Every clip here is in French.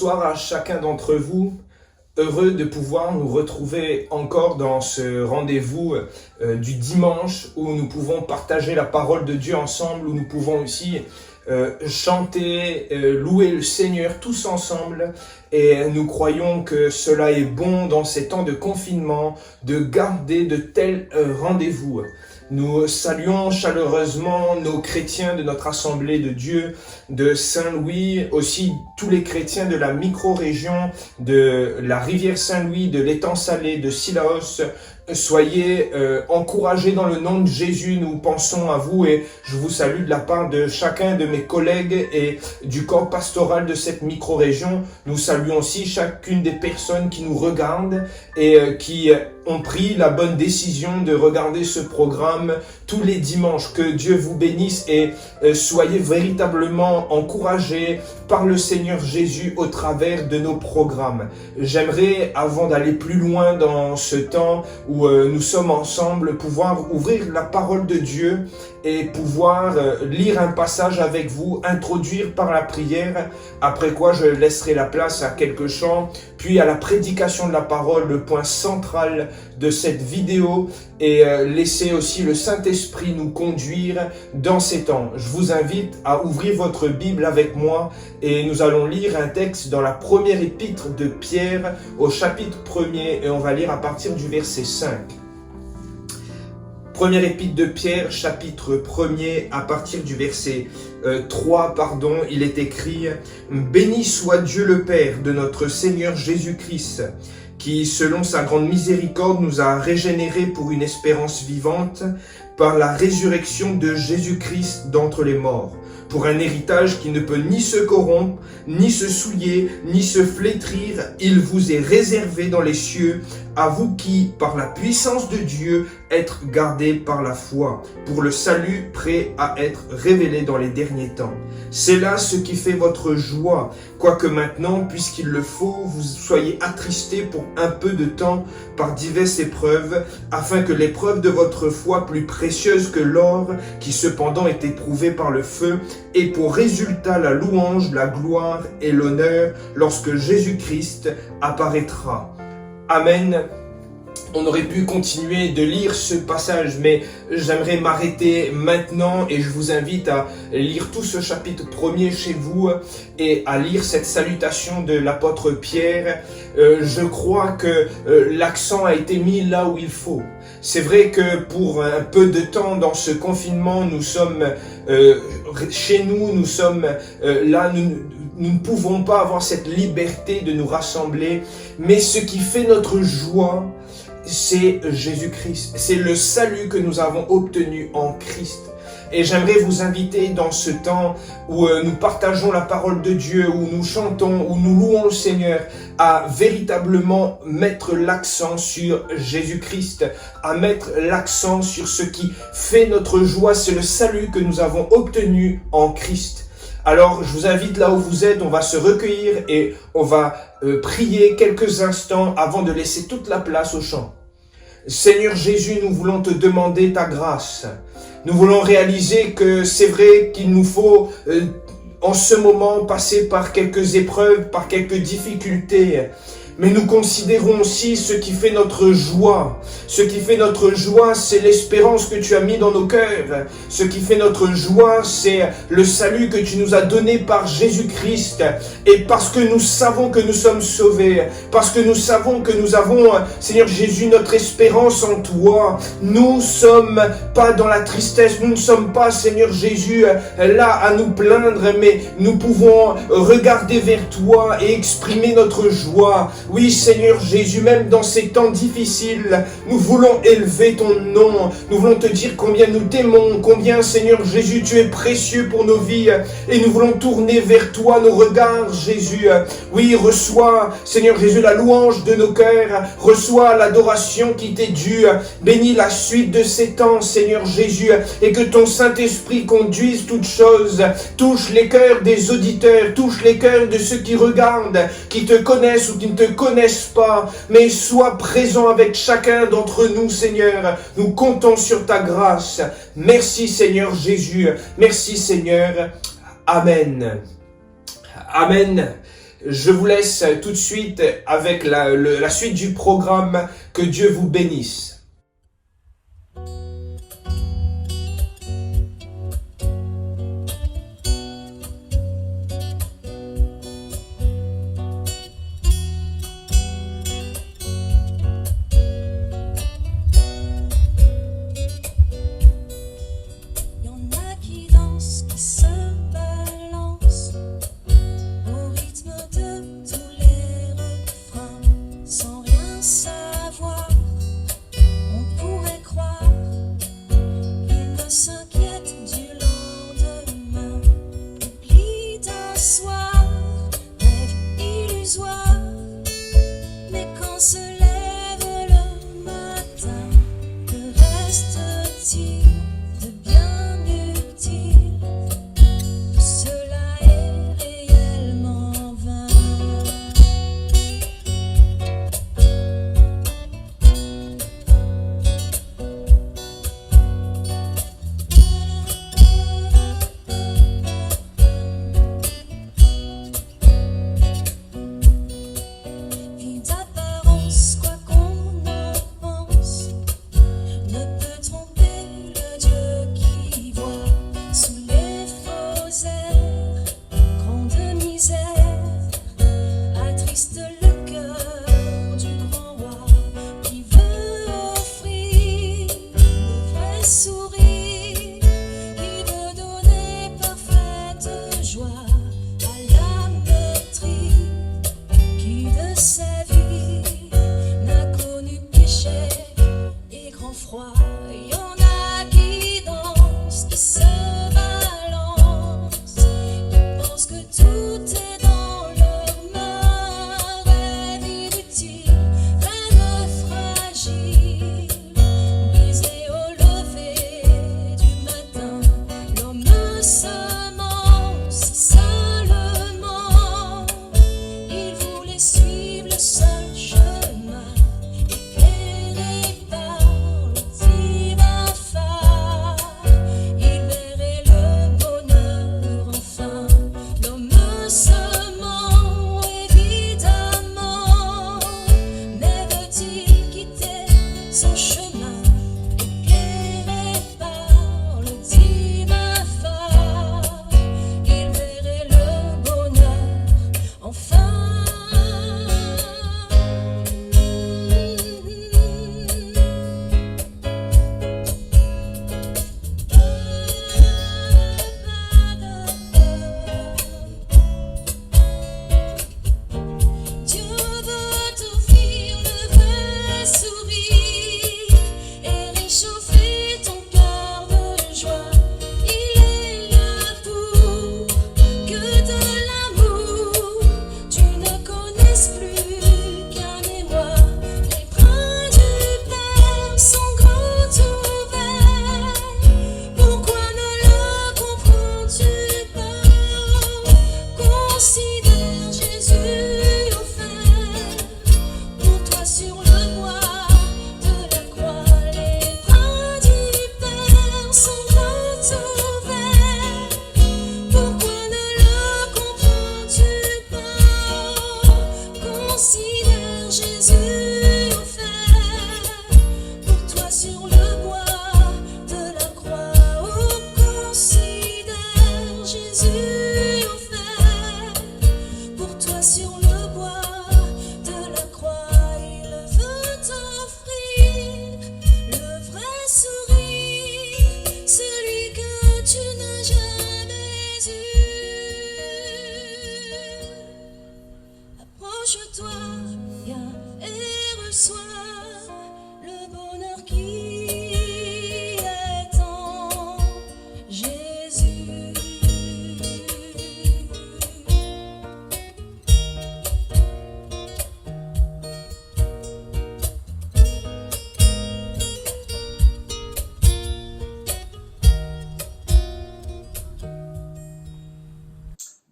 Bonsoir à chacun d'entre vous. Heureux de pouvoir nous retrouver encore dans ce rendez-vous du dimanche où nous pouvons partager la parole de Dieu ensemble, où nous pouvons aussi chanter, louer le Seigneur tous ensemble. Et nous croyons que cela est bon dans ces temps de confinement, de garder de tels rendez-vous. Nous saluons chaleureusement nos chrétiens de notre Assemblée de Dieu de Saint-Louis, aussi tous les chrétiens de la micro-région de la rivière Saint-Louis, de l'étang salé, de Silaos. Soyez encouragés dans le nom de Jésus, nous pensons à vous et je vous salue de la part de chacun de mes collègues et du corps pastoral de cette micro-région. Nous saluons aussi chacune des personnes qui nous regardent et qui ont pris la bonne décision de regarder ce programme tous les dimanches. Que Dieu vous bénisse et soyez véritablement encouragés par le Seigneur Jésus au travers de nos programmes. J'aimerais, avant d'aller plus loin dans ce temps où nous sommes ensemble, pouvoir ouvrir la parole de Dieu et pouvoir lire un passage avec vous, introduire par la prière, après quoi je laisserai la place à quelques chants, puis à la prédication de la parole, le point central de cette vidéo, et laisser aussi le Saint-Esprit nous conduire dans ces temps. Je vous invite à ouvrir votre Bible avec moi et nous allons lire un texte dans la première épître de Pierre au chapitre 1er et on va lire à partir du verset 5. Première épître de Pierre, chapitre 1er, à partir du verset 3, il est écrit « Béni soit Dieu le Père de notre Seigneur Jésus-Christ, qui, selon sa grande miséricorde, nous a régénérés pour une espérance vivante par la résurrection de Jésus-Christ d'entre les morts, pour un héritage qui ne peut ni se corrompre, ni se souiller, ni se flétrir. Il vous est réservé dans les cieux, à vous qui, par la puissance de Dieu, êtes gardés par la foi, pour le salut prêt à être révélé dans les derniers temps. C'est là ce qui fait votre joie, quoique maintenant, puisqu'il le faut, vous soyez attristés pour un peu de temps par diverses épreuves, afin que l'épreuve de votre foi, plus précieuse que l'or, qui cependant est éprouvé par le feu, ait pour résultat la louange, la gloire et l'honneur lorsque Jésus-Christ apparaîtra. Amen. On aurait pu continuer de lire ce passage, mais j'aimerais m'arrêter maintenant et je vous invite à lire tout ce chapitre 1er chez vous et à lire cette salutation de l'apôtre Pierre. Je crois que l'accent a été mis là où il faut. C'est vrai que pour un peu de temps dans ce confinement, nous sommes chez nous, nous sommes là, nous ne pouvons pas avoir cette liberté de nous rassembler, mais ce qui fait notre joie, c'est Jésus-Christ. C'est le salut que nous avons obtenu en Christ. Et j'aimerais vous inviter dans ce temps où nous partageons la parole de Dieu, où nous chantons, où nous louons le Seigneur, à véritablement mettre l'accent sur Jésus-Christ, à mettre l'accent sur ce qui fait notre joie, c'est le salut que nous avons obtenu en Christ. Alors, je vous invite là où vous êtes, on va se recueillir et on va prier quelques instants avant de laisser toute la place au chant. Seigneur Jésus, nous voulons te demander ta grâce. Nous voulons réaliser que c'est vrai qu'il nous faut en ce moment passer par quelques épreuves, par quelques difficultés. Mais nous considérons aussi ce qui fait notre joie. Ce qui fait notre joie, c'est l'espérance que tu as mis dans nos cœurs. Ce qui fait notre joie, c'est le salut que tu nous as donné par Jésus-Christ. Et parce que nous savons que nous sommes sauvés, parce que nous savons que nous avons, Seigneur Jésus, notre espérance en toi, nous ne sommes pas dans la tristesse, nous ne sommes pas, Seigneur Jésus, là à nous plaindre, mais nous pouvons regarder vers toi et exprimer notre joie. Oui, Seigneur Jésus, même dans ces temps difficiles, nous voulons élever ton nom. Nous voulons te dire combien nous t'aimons, combien, Seigneur Jésus, tu es précieux pour nos vies. Et nous voulons tourner vers toi nos regards, Jésus. Oui, reçois, Seigneur Jésus, la louange de nos cœurs. Reçois l'adoration qui t'est due. Bénis la suite de ces temps, Seigneur Jésus. Et que ton Saint-Esprit conduise toutes choses. Touche les cœurs des auditeurs. Touche les cœurs de ceux qui regardent, qui te connaissent ou qui ne te connaissent pas, mais sois présent avec chacun d'entre nous, Seigneur. Nous comptons sur ta grâce. Merci, Seigneur Jésus. Merci, Seigneur. Amen. Amen. Je vous laisse tout de suite avec la suite du programme. Que Dieu vous bénisse.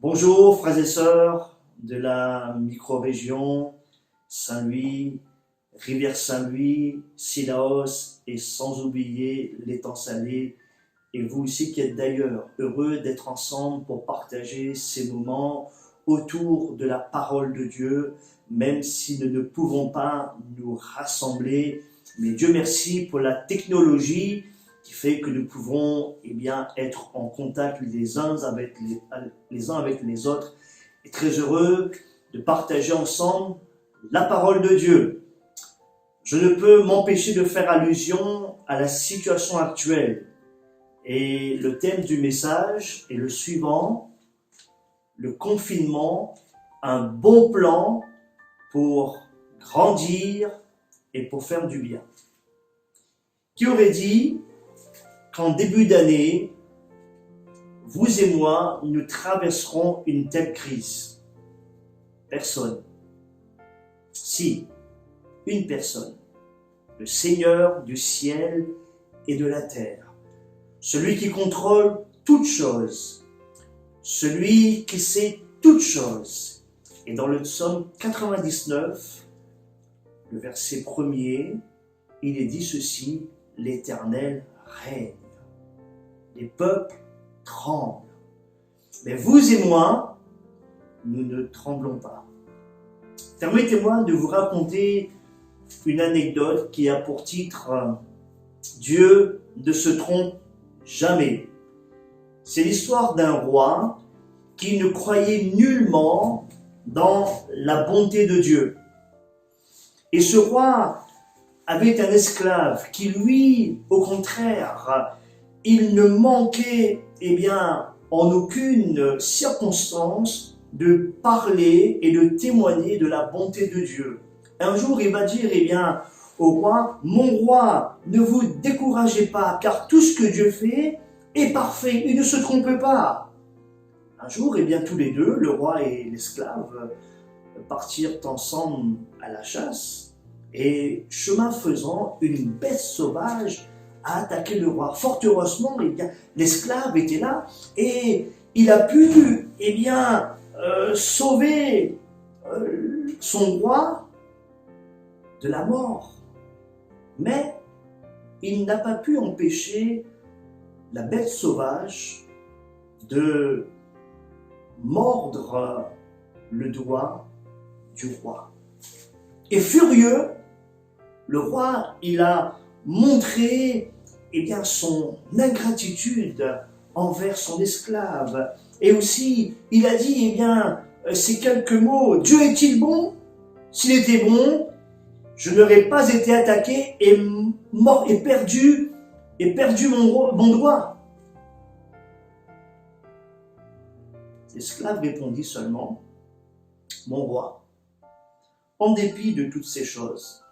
Bonjour frères et sœurs de la micro-région Saint-Louis, Rivière-Saint-Louis, Sillaos et sans oublier l'étang salé, et vous aussi qui êtes d'ailleurs heureux d'être ensemble pour partager ces moments autour de la parole de Dieu, même si nous ne pouvons pas nous rassembler. Mais Dieu merci pour la technologie qui fait que nous pouvons être en contact les uns avec les autres. Et très heureux de partager ensemble la parole de Dieu. Je ne peux m'empêcher de faire allusion à la situation actuelle. Et le thème du message est le suivant: le confinement, un bon plan pour grandir et pour faire du bien. Qui aurait dit qu'en début d'année, vous et moi, nous traverserons une telle crise? Personne. Si, une personne, le Seigneur du ciel et de la terre, celui qui contrôle toutes choses, celui qui sait toutes choses. Et dans le psaume 99, le verset 1er, il est dit ceci: l'Éternel règne, les peuples tremblent. Mais vous et moi, nous ne tremblons pas. Permettez-moi de vous raconter une anecdote qui a pour titre « Dieu ne se trompe jamais ». C'est l'histoire d'un roi qui ne croyait nullement dans la bonté de Dieu. Et ce roi avait un esclave qui, lui, au contraire, il ne manquait en aucune circonstance de parler et de témoigner de la bonté de Dieu. Un jour, il va dire au roi: mon roi, ne vous découragez pas, car tout ce que Dieu fait est parfait, il ne se trompe pas. Un jour, tous les deux, le roi et l'esclave, partirent ensemble à la chasse, et chemin faisant, une bête sauvage a attaqué le roi. Fort heureusement, l'esclave était là, et il a pu sauver son roi de la mort. Mais il n'a pas pu empêcher la bête sauvage de mordre le doigt du roi. Et furieux, le roi, il a montré son ingratitude envers son esclave. Et aussi, il a dit ces quelques mots: Dieu est-il bon? S'il était bon, je n'aurais pas été attaqué et mort et perdu mon doigt. L'esclave répondit seulement: mon roi, en dépit de toutes ces choses,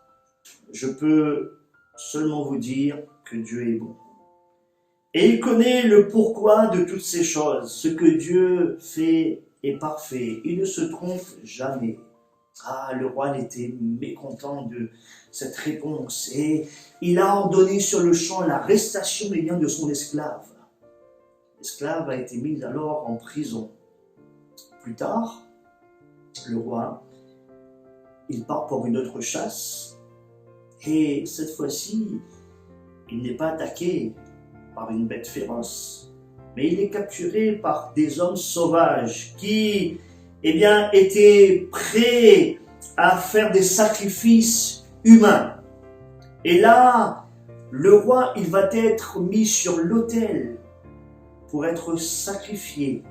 je peux seulement vous dire que Dieu est bon. Et il connaît le pourquoi de toutes ces choses. Ce que Dieu fait est parfait. Il ne se trompe jamais. Ah, le roi était mécontent de cette réponse et il a ordonné sur le champ l'arrestation de son esclave. L'esclave a été mis alors en prison. Plus tard, le roi, il part pour une autre chasse et cette fois-ci, il n'est pas attaqué par une bête féroce, mais il est capturé par des hommes sauvages qui étaient prêts à faire des sacrifices humains. Et là, le roi, il va être mis sur l'autel pour être sacrifié.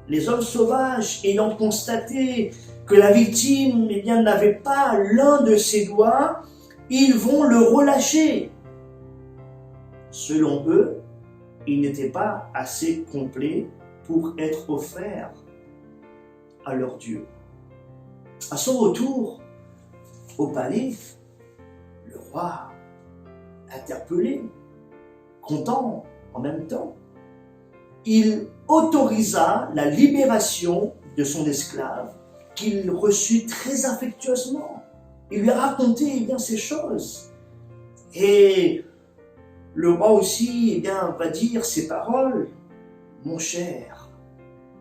Les hommes sauvages, ayant constaté que la victime n'avait pas l'un de ses doigts, ils vont le relâcher. Selon eux, il n'était pas assez complet pour être offert à leur Dieu. À son retour au palais, le roi, interpellé, content en même temps, il autorisa la libération de son esclave qu'il reçut très affectueusement. Il lui a raconté ces choses. Et le roi aussi va dire ces paroles: mon cher,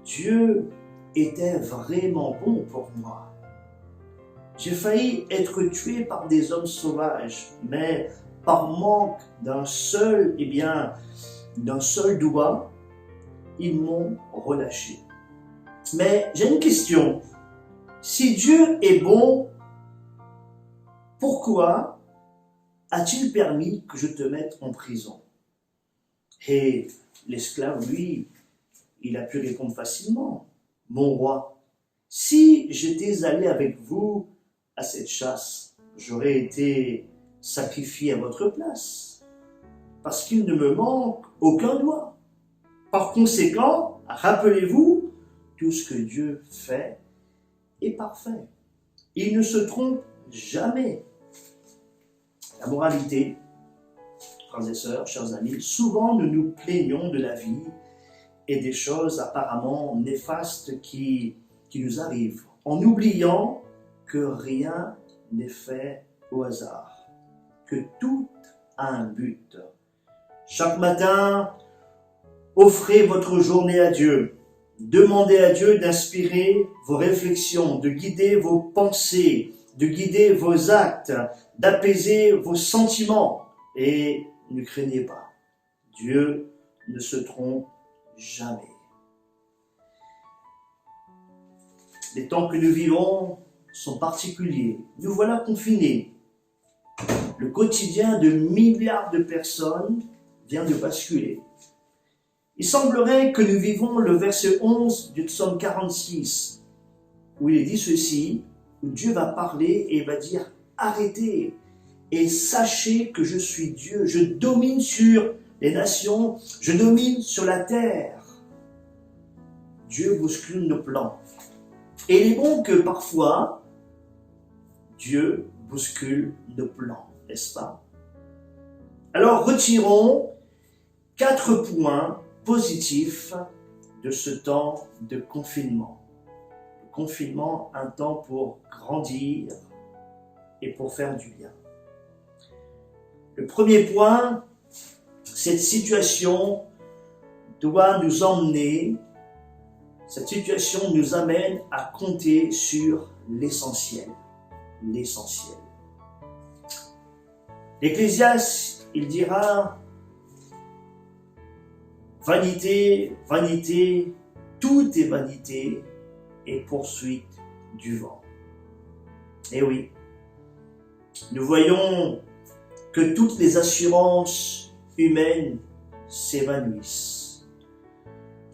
Dieu était vraiment bon pour moi. J'ai failli être tué par des hommes sauvages, mais par manque d'un seul doigt, ils m'ont relâché. Mais j'ai une question. Si Dieu est bon, pourquoi a-t-il permis que je te mette en prison? Et l'esclave, lui, il a pu répondre facilement. Mon roi, si j'étais allé avec vous à cette chasse, j'aurais été sacrifié à votre place, parce qu'il ne me manque aucun doigt. Par conséquent, rappelez-vous, tout ce que Dieu fait est parfait. Il ne se trompe jamais. La moralité, frères et sœurs, chers amis, souvent nous nous plaignons de la vie et des choses apparemment néfastes qui nous arrivent, en oubliant que rien n'est fait au hasard, que tout a un but. Chaque matin, offrez votre journée à Dieu. Demandez à Dieu d'inspirer vos réflexions, de guider vos pensées, de guider vos actes, d'apaiser vos sentiments. Et ne craignez pas, Dieu ne se trompe jamais. Les temps que nous vivons sont particuliers. Nous voilà confinés. Le quotidien de milliards de personnes vient de basculer. Il semblerait que nous vivons le verset 11 du psaume 46, où il est dit ceci, où Dieu va parler et va dire « Arrêtez et sachez que je suis Dieu, je domine sur les nations, je domine sur la terre. » Dieu bouscule nos plans. Et il est bon que parfois, Dieu bouscule nos plans, n'est-ce pas? Alors retirons 4 points positifs de ce temps de confinement. Le confinement, un temps pour grandir et pour faire du bien. Le premier point, cette situation doit nous emmener, cette situation nous amène à compter sur l'essentiel. L'essentiel. L'Ecclésiaste, il dira « Vanité, vanité, tout est vanité et poursuite du vent. » Eh oui, nous voyons que toutes les assurances humaines s'évanouissent.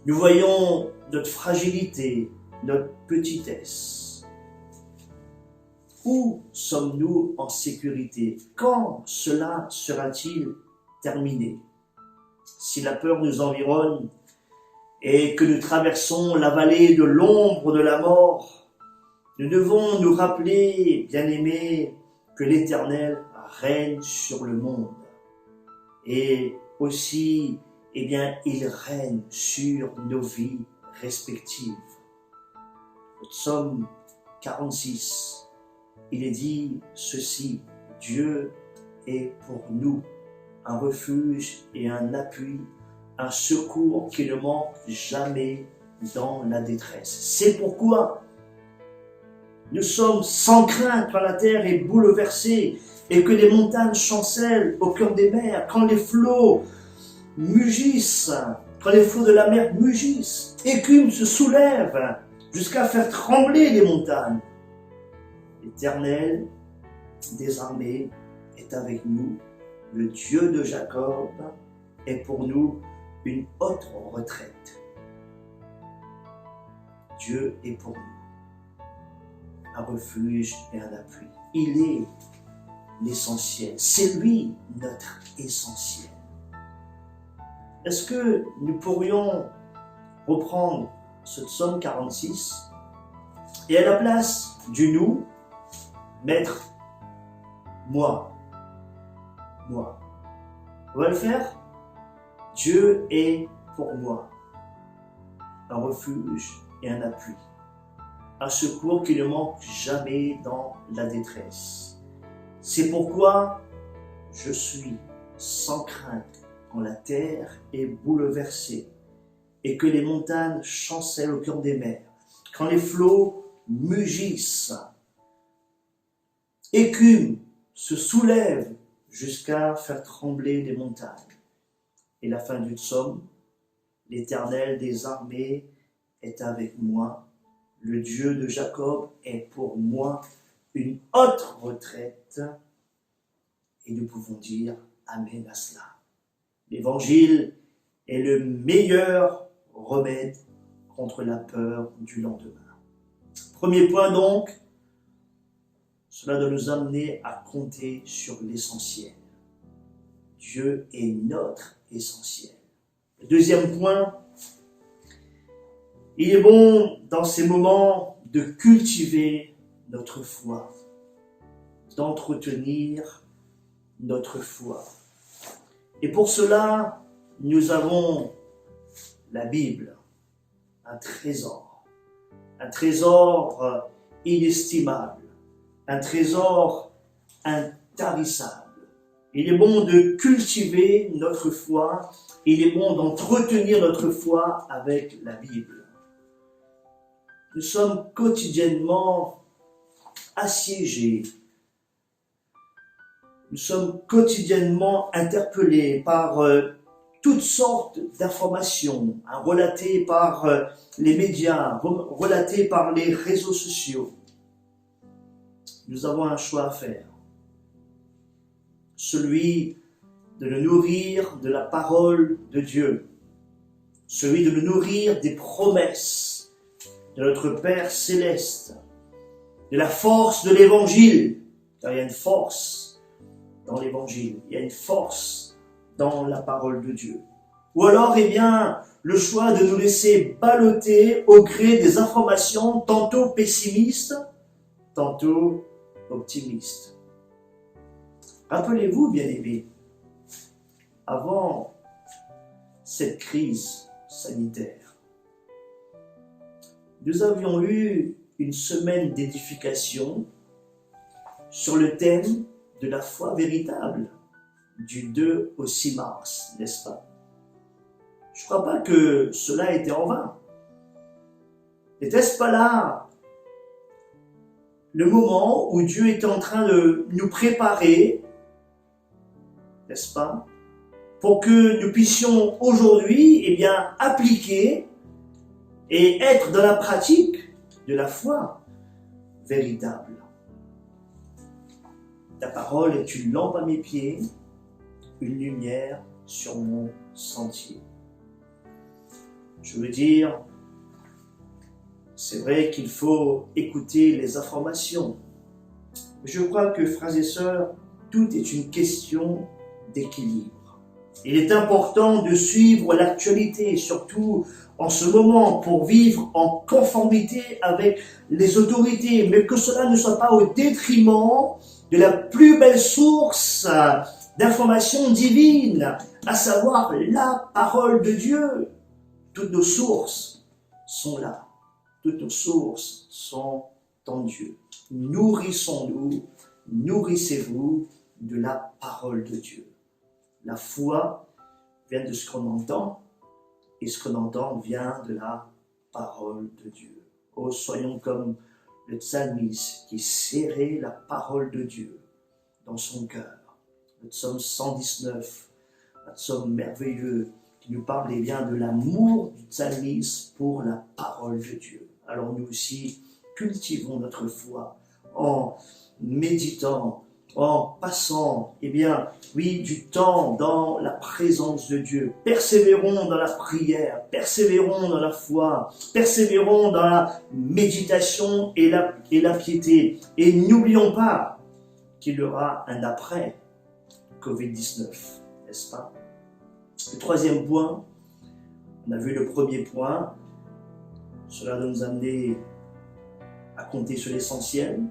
Nous voyons notre fragilité, notre petitesse. Où sommes-nous en sécurité? Quand cela sera-t-il terminé? Si la peur nous environne et que nous traversons la vallée de l'ombre de la mort, nous devons nous rappeler, bien-aimés, que l'Éternel règne sur le monde. Et aussi, eh bien, il règne sur nos vies respectives. Au psaume 46, il est dit ceci, Dieu est pour nous un refuge et un appui, un secours qui ne manque jamais dans la détresse. C'est pourquoi nous sommes sans crainte quand la terre est bouleversée et que les montagnes chancellent au cœur des mers, quand les flots mugissent, quand les flots de la mer mugissent, écume se soulève jusqu'à faire trembler les montagnes. L'Éternel des armées est avec nous, le Dieu de Jacob est pour nous une haute retraite. Dieu est pour nous un refuge et un appui. Il est l'essentiel, c'est lui notre essentiel. Est-ce que nous pourrions reprendre ce psaume 46 et à la place du nous, mettre moi. On va le faire. Dieu est pour moi un refuge et un appui, un secours qui ne manque jamais dans la détresse. C'est pourquoi je suis sans crainte quand la terre est bouleversée et que les montagnes chancellent au cœur des mers, quand les flots mugissent, écume se soulève jusqu'à faire trembler les montagnes. Et la fin du psaume, l'Éternel des armées est avec moi, le Dieu de Jacob est pour moi une haute retraite. Et nous pouvons dire Amen à cela. L'Évangile est le meilleur remède contre la peur du lendemain. Premier point donc, cela doit nous amener à compter sur l'essentiel. Dieu est notre essentiel. Le deuxième point, il est bon dans ces moments de cultiver notre foi, d'entretenir notre foi. Et pour cela, nous avons la Bible, un trésor inestimable, un trésor intarissable. Il est bon de cultiver notre foi, il est bon d'entretenir notre foi avec la Bible. Nous sommes quotidiennement assiégés, nous sommes quotidiennement interpellés par toutes sortes d'informations, relatées par les médias, relatées par les réseaux sociaux. Nous avons un choix à faire. Celui de nous nourrir de la parole de Dieu. Celui de nous nourrir des promesses de notre Père Céleste. De la force de l'Évangile. Car il y a une force dans l'Évangile. Il y a une force dans la parole de Dieu. Ou alors, le choix de nous laisser balloter au gré des informations tantôt pessimistes, tantôt optimistes. Rappelez-vous, bien-aimés, avant cette crise sanitaire, nous avions eu une semaine d'édification sur le thème de la foi véritable du 2 au 6 mars, n'est-ce pas? Je ne crois pas que cela était en vain. N'était-ce pas là le moment où Dieu était en train de nous préparer, n'est-ce pas, pour que nous puissions aujourd'hui, appliquer et être dans la pratique de la foi véritable. Ta parole est une lampe à mes pieds, une lumière sur mon sentier. Je veux dire, c'est vrai qu'il faut écouter les informations. Je crois que, frères et sœurs, tout est une question d'équilibre. Il est important de suivre l'actualité, surtout en ce moment, pour vivre en conformité avec les autorités, mais que cela ne soit pas au détriment de la plus belle source d'information divine, à savoir la parole de Dieu. Toutes nos sources sont là. Toutes nos sources sont en Dieu. Nourrissons-nous, nourrissez-vous de la parole de Dieu. La foi vient de ce qu'on entend, et ce qu'on entend vient de la parole de Dieu. Oh, soyons comme le psalmiste qui serrait la parole de Dieu dans son cœur. Le psaume 119, un psaume merveilleux qui nous parle de l'amour du psalmiste pour la parole de Dieu. Alors nous aussi, cultivons notre foi en méditant, en passant, du temps dans la présence de Dieu. Persévérons dans la prière, persévérons dans la foi, persévérons dans la méditation et la piété. Et n'oublions pas qu'il y aura un après Covid-19, n'est-ce pas? Le troisième point, on a vu le premier point, cela doit nous amener à compter sur l'essentiel,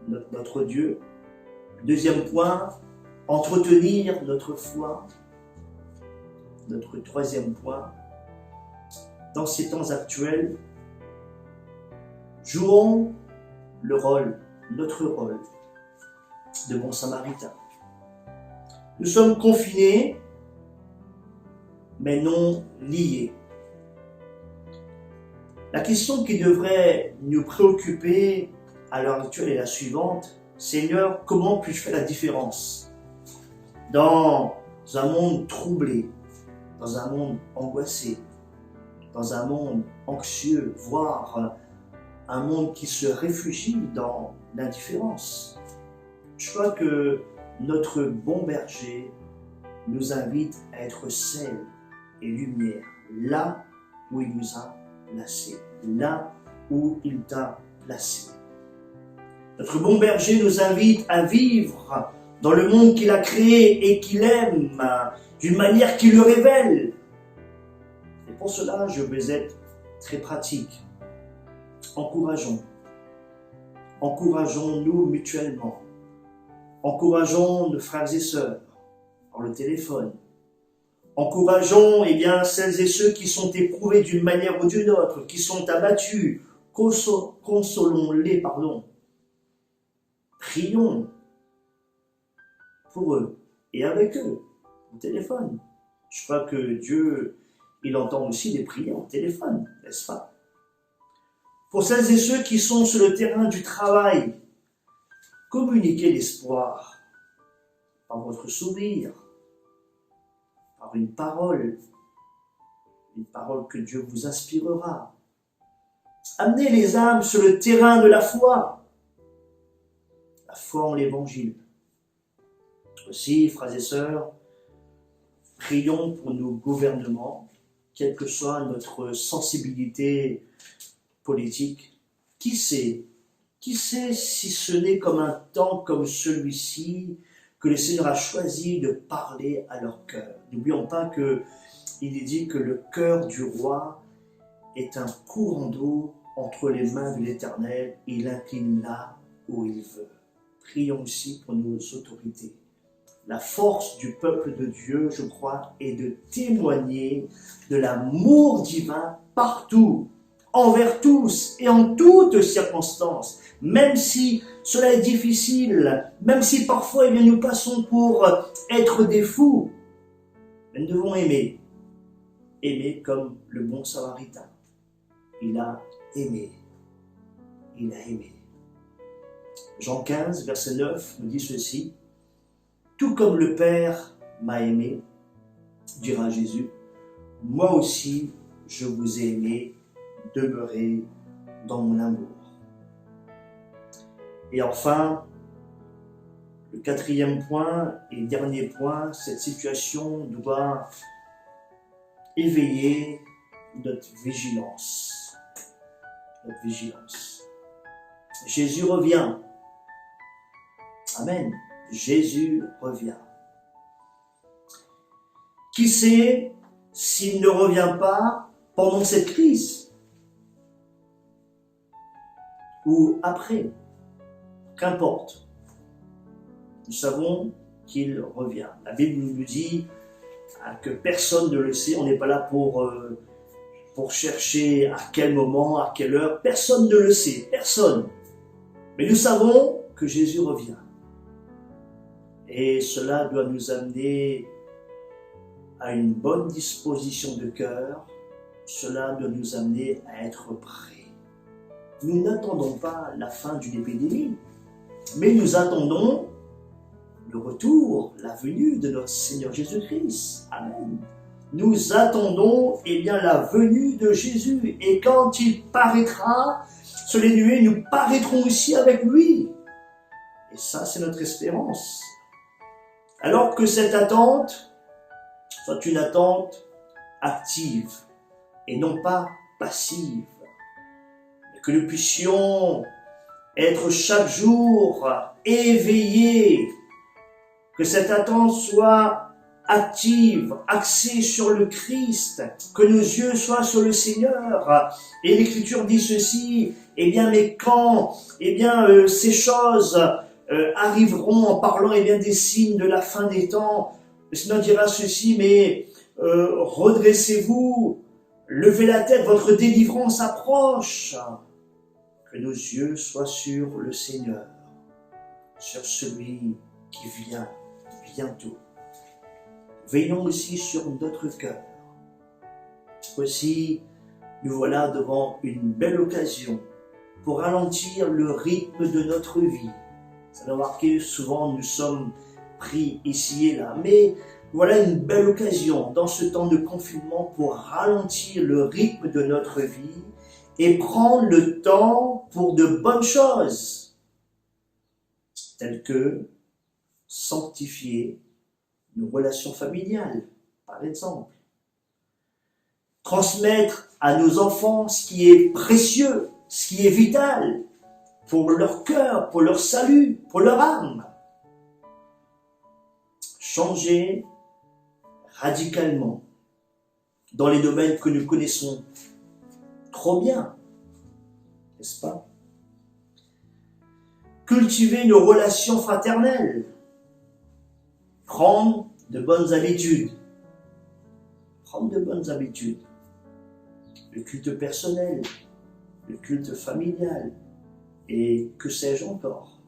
notre Dieu. Le deuxième point, entretenir notre foi. Notre troisième point, dans ces temps actuels, jouons notre rôle de bon samaritain. Nous sommes confinés, mais non liés. La question qui devrait nous préoccuper à l'heure actuelle est la suivante. Seigneur, comment puis-je faire la différence dans un monde troublé, dans un monde angoissé, dans un monde anxieux, voire un monde qui se réfugie dans l'indifférence. Je crois que notre bon berger nous invite à être sel et lumière là où il nous a placés, là où il t'a placé. Notre bon berger nous invite à vivre dans le monde qu'il a créé et qu'il aime, d'une manière qui le révèle. Et pour cela, je vais être très pratique. Encourageons-nous mutuellement. Encourageons nos frères et sœurs par le téléphone. Encourageons celles et ceux qui sont éprouvés d'une manière ou d'une autre, qui sont abattus. Consolons-les, Prions pour eux et avec eux au téléphone. Je crois que Dieu, il entend aussi des prières au téléphone, n'est-ce pas? Pour celles et ceux qui sont sur le terrain du travail, communiquez l'espoir par votre sourire, par une parole que Dieu vous inspirera. Amenez les âmes sur le terrain de la foi en l'Évangile. Aussi, frères et sœurs, prions pour nos gouvernements, quelle que soit notre sensibilité politique. Qui sait si ce n'est comme un temps comme celui-ci que le Seigneur a choisi de parler à leur cœur. N'oublions pas qu'il est dit que le cœur du roi est un courant d'eau entre les mains de l'Éternel, et il incline là où il veut. Prions aussi pour nos autorités. La force du peuple de Dieu, je crois, est de témoigner de l'amour divin partout, envers tous et en toutes circonstances. Même si cela est difficile, même si parfois nous passons pour être des fous, mais nous devons aimer comme le bon Samaritain. Il a aimé. Jean 15, verset 9 nous dit ceci: « Tout comme le Père m'a aimé, dira Jésus, moi aussi je vous ai aimé, demeurez dans mon amour. » Et enfin, le quatrième point et dernier point, cette situation doit éveiller notre vigilance. Jésus revient. Amen. Jésus revient. Qui sait s'il ne revient pas pendant cette crise ou après? Qu'importe. Nous savons qu'il revient. La Bible nous dit que personne ne le sait. On n'est pas là pour chercher à quel moment, à quelle heure. Personne ne le sait. Personne. Mais nous savons que Jésus revient. Et cela doit nous amener à une bonne disposition de cœur. Cela doit nous amener à être prêts. Nous n'attendons pas la fin d'une épidémie, mais nous attendons le retour, la venue de notre Seigneur Jésus-Christ. Amen. Nous attendons la venue de Jésus. Et quand il paraîtra sur les nuées, nous paraîtrons aussi avec lui. Et ça, c'est notre espérance. Alors que cette attente soit une attente active et non pas passive. Et que nous puissions être chaque jour éveillés. Que cette attente soit active, axée sur le Christ, que nos yeux soient sur le Seigneur. Et l'Écriture dit ceci, mais quand ces choses arriveront en parlant des signes de la fin des temps, le Seigneur dira ceci, mais redressez-vous, levez la tête, votre délivrance approche. Que nos yeux soient sur le Seigneur, sur celui qui vient bientôt. Veillons aussi sur notre cœur. Aussi, nous voilà devant une belle occasion pour ralentir le rythme de notre vie. Ça doit marquer, souvent nous sommes pris ici et là, mais voilà une belle occasion dans ce temps de confinement pour ralentir le rythme de notre vie et prendre le temps pour de bonnes choses, telles que sanctifier nos relations familiales, par exemple. Transmettre à nos enfants ce qui est précieux, ce qui est vital pour leur cœur, pour leur salut, pour leur âme. Changer radicalement dans les domaines que nous connaissons trop bien, n'est-ce pas? Cultiver nos relations fraternelles, prendre de bonnes habitudes, le culte personnel, le culte familial, et que sais-je encore.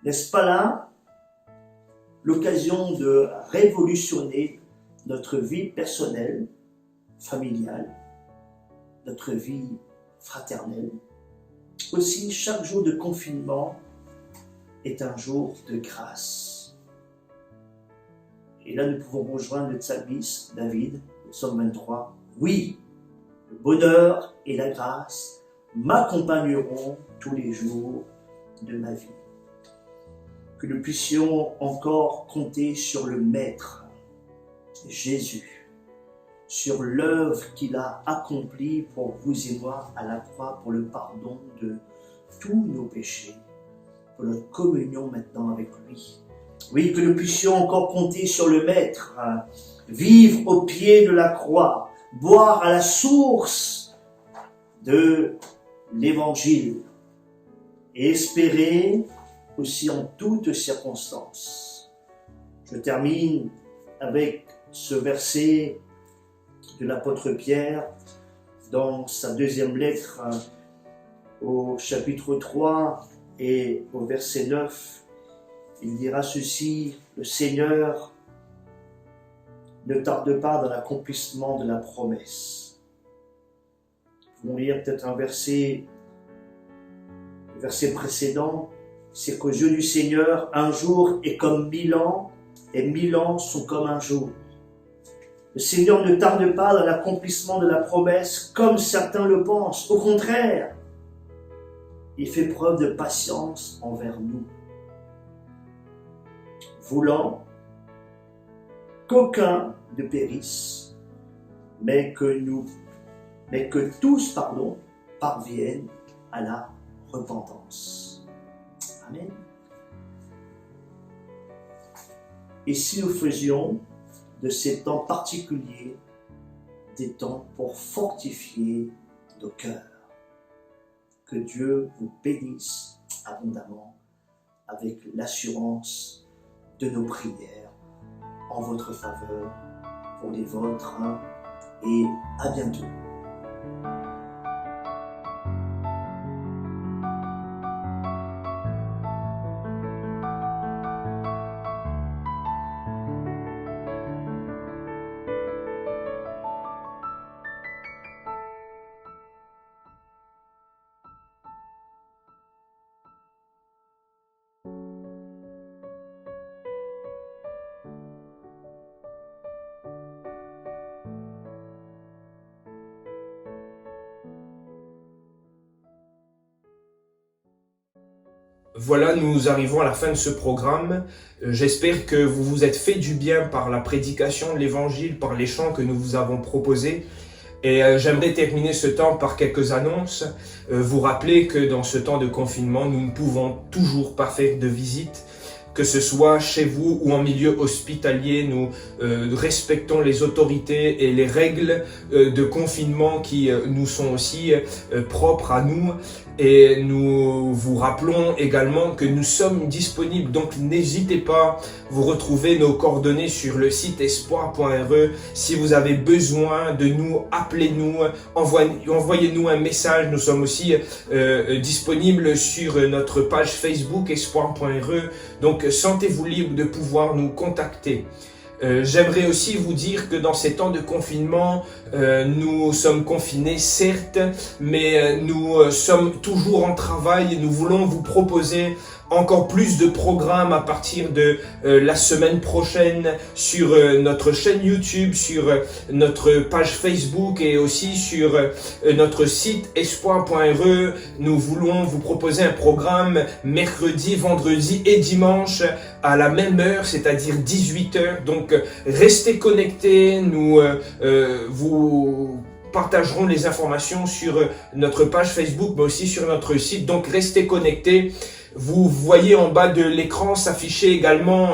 N'est-ce pas là l'occasion de révolutionner notre vie personnelle, familiale, notre vie fraternelle? Aussi, chaque jour de confinement est un jour de grâce. Et là, nous pouvons rejoindre le psalmiste David, le psaume 23. Oui, le bonheur et la grâce m'accompagneront tous les jours de ma vie. Que nous puissions encore compter sur le Maître, Jésus, sur l'œuvre qu'il a accomplie pour vous et moi à la croix, pour le pardon de tous nos péchés, pour notre communion maintenant avec lui. Oui, que nous puissions encore compter sur le Maître, vivre au pied de la croix, boire à la source de l'Évangile et espérer aussi en toutes circonstances. Je termine avec ce verset de l'apôtre Pierre dans sa deuxième lettre au chapitre 3 et au verset 9. Il dira ceci: le Seigneur ne tarde pas dans l'accomplissement de la promesse. Nous pouvons lire peut-être un verset, le verset précédent, c'est qu'aux yeux du Seigneur, un jour est comme 1000 ans, et 1000 ans sont comme un jour. Le Seigneur ne tarde pas dans l'accomplissement de la promesse, comme certains le pensent. Au contraire, il fait preuve de patience envers nous, voulant qu'aucun ne périsse, mais que tous parviennent à la repentance. Amen. Et si nous faisions de ces temps particuliers des temps pour fortifier nos cœurs, que Dieu vous bénisse abondamment avec l'assurance de nos prières en votre faveur, pour les vôtres, et à bientôt. Voilà, nous arrivons à la fin de ce programme. J'espère que vous vous êtes fait du bien par la prédication de l'Évangile, par les chants que nous vous avons proposés. Et j'aimerais terminer ce temps par quelques annonces. Vous rappeler que dans ce temps de confinement, nous ne pouvons toujours pas faire de visite. Que ce soit chez vous ou en milieu hospitalier, nous respectons les autorités et les règles de confinement qui nous sont aussi propres à nous. Et nous vous rappelons également que nous sommes disponibles, donc n'hésitez pas, vous retrouvez nos coordonnées sur le site espoir.re. Si vous avez besoin de nous, appelez-nous, envoyez-nous un message. Nous sommes aussi disponibles sur notre page Facebook espoir.re. Donc sentez-vous libre de pouvoir nous contacter. J'aimerais aussi vous dire que dans ces temps de confinement, nous sommes confinés certes, mais nous sommes toujours en travail et nous voulons vous proposer encore plus de programmes à partir de la semaine prochaine sur notre chaîne YouTube, sur notre page Facebook et aussi sur notre site espoir.re. Nous voulons vous proposer un programme mercredi, vendredi et dimanche à la même heure, c'est-à-dire 18h. Donc restez connectés, nous vous partagerons les informations sur notre page Facebook mais aussi sur notre site. Donc restez connectés. Vous voyez en bas de l'écran s'afficher également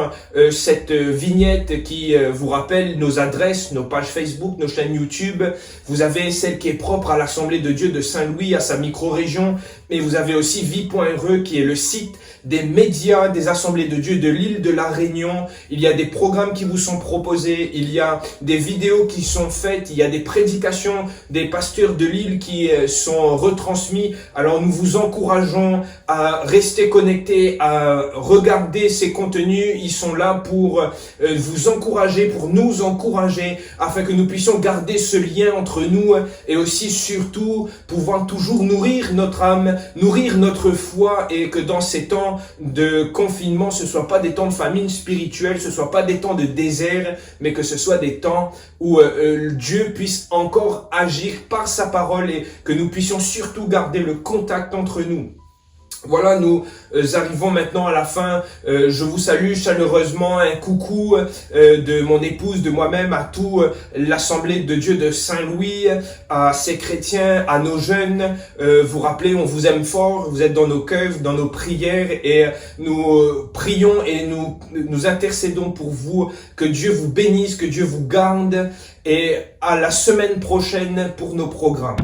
cette vignette qui vous rappelle nos adresses, nos pages Facebook, nos chaînes YouTube. Vous avez celle qui est propre à l'Assemblée de Dieu de Saint-Louis, à sa micro-région. Mais vous avez aussi vie.re qui est le site des médias des Assemblées de Dieu de l'île de la Réunion. Il y a des programmes qui vous sont proposés, il y a des vidéos qui sont faites, il y a des prédications des pasteurs de l'île qui sont retransmis. Alors nous vous encourageons à rester connectés, à regarder ces contenus. Ils sont là pour vous encourager, pour nous encourager, afin que nous puissions garder ce lien entre nous et aussi surtout pouvoir toujours nourrir notre âme, nourrir notre foi, et que dans ces temps de confinement, ce ne soit pas des temps de famine spirituelle, ce ne soit pas des temps de désert, mais que ce soit des temps où Dieu puisse encore agir par sa parole et que nous puissions surtout garder le contact entre nous. Voilà, nous arrivons maintenant à la fin. Je vous salue chaleureusement. Un coucou de mon épouse, de moi-même, à tout l'Assemblée de Dieu de Saint-Louis, à ces chrétiens, à nos jeunes. Vous rappelez, on vous aime fort. Vous êtes dans nos cœurs, dans nos prières, et nous prions et nous intercédons pour vous. Que Dieu vous bénisse, que Dieu vous garde, et à la semaine prochaine pour nos programmes.